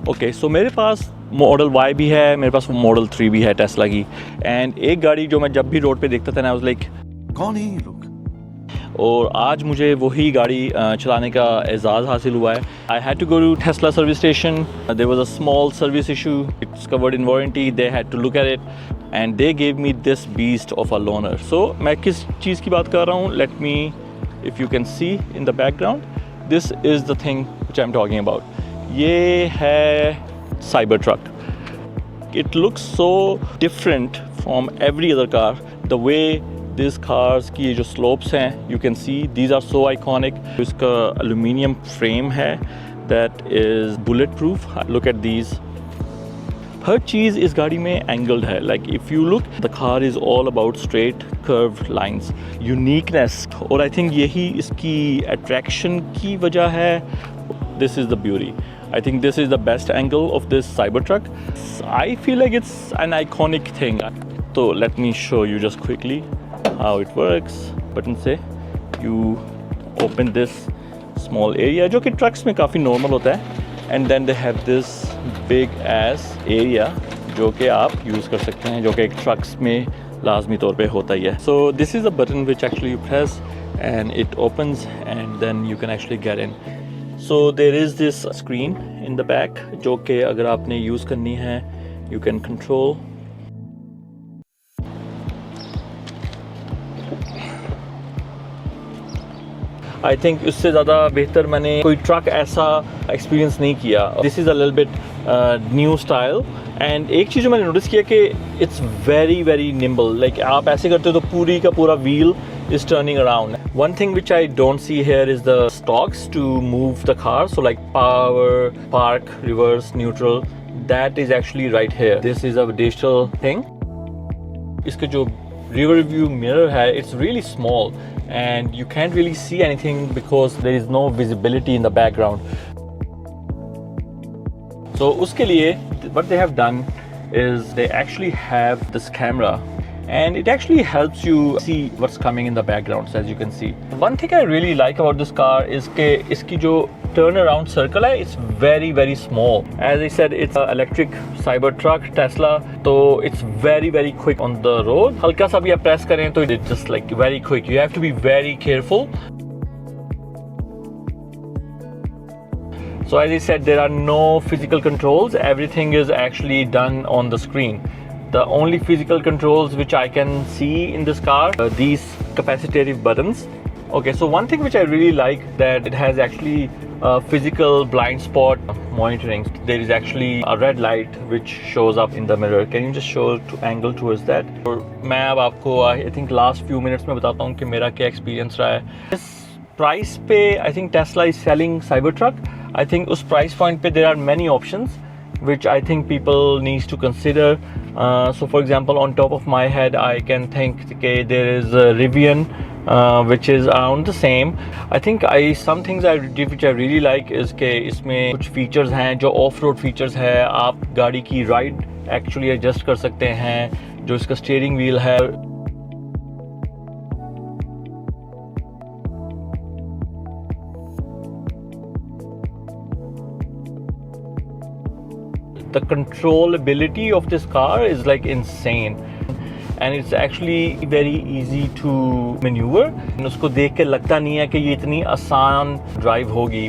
Okay so मेरे पास model Y भी है, मेरे पास मॉडल 3 भी है टेस्ला की। एंड एक गाड़ी जो मैं जब भी रोड पे देखता था ना, आई वाज लाइक कौन है ये लोग? और आज मुझे वही गाड़ी चलाने का एजाज़ हासिल हुआ है। I had to go to Tesla service station, there was a small service issue, it's covered in warranty, they had to look at it and they gave me this beast of a loaner. So मैं किस चीज़ की बात कर रहा हूँ, let me, if you can see in the background, this is the thing which I am talking about. ये है Cybertruck. It looks so different from every other car. The way these cars की ये जो slopes हैं, you can see these are so iconic. इसका aluminium frame है that is bulletproof. Look at these. हर चीज़ इस गाड़ी में angled है. Like if you look, the car is all about straight curved lines. Uniqueness. और I think यही इसकी attraction की वजह है. This is the beauty. I think this is the best angle of this Cybertruck. I feel like it's an iconic thing. So let me show you just quickly how it works. Button से you open this small area जो कि trucks में काफ़ी normal होता है, and then they have this big ass area जो कि आप use कर सकते हैं, जो कि एक trucks में लाजमी तौर पे होता ही है. So this is a button which actually you press and it opens and then you can actually get in. So there is this screen in the back जो कि अगर आपने यूज़ करनी है you can control. I think उससे ज़्यादा बेहतर मैंने कोई ट्रक ऐसा एक्सपीरियंस नहीं किया. This is a little bit new style and एक चीज़ जो मैंने नोटिस किया कि it's very very nimble. Like आप ऐसे करते हो तो पूरी का पूरा wheel is turning around. One thing which I don't see here is the stalks to move the car. So like power, park, reverse, neutral. That is actually right here. This is a digital thing. इसका जो rear view mirror है, it's really small and you can't really see anything because there is no visibility in the background. So उसके लिए what they have done is they actually have this camera and it actually helps you see what's coming in the background, as you can see. One thing I really like about this car is कि इसकी जो turnaround circle है, it's very very small. As I said, it's an electric Cybertruck Tesla, तो it's very very quick on the road. हल्का सा भी आप press करें तो it's just like very quick. You have to be very careful. So as I said, there are no physical controls. Everything is actually done on the screen. The only physical controls which I can see in this car are these capacitive buttons. Okay, so one thing which I really like that it has actually physical blind spot monitoring. There is actually a red light which shows up in the mirror. Can you just show to angle towards that? और मैं अब आपको I think last few minutes में बताता हूँ कि मेरा क्या experience रहा है. इस price पे I think Tesla is selling Cybertruck. I think उस price point पे there are many options which I think people needs to consider. So for example, on top of my head I can think okay, there is a Rivian which is around the same. I think some things which I really like is कि इसमें कुछ features हैं जो off-road features है. आप गाड़ी की ride actually adjust कर सकते हैं. जो इसका steering wheel है, the controllability of this car is like insane and it's actually very easy to maneuver. उसको देख के लगता नहीं है कि ये इतनी आसान ड्राइव होगी.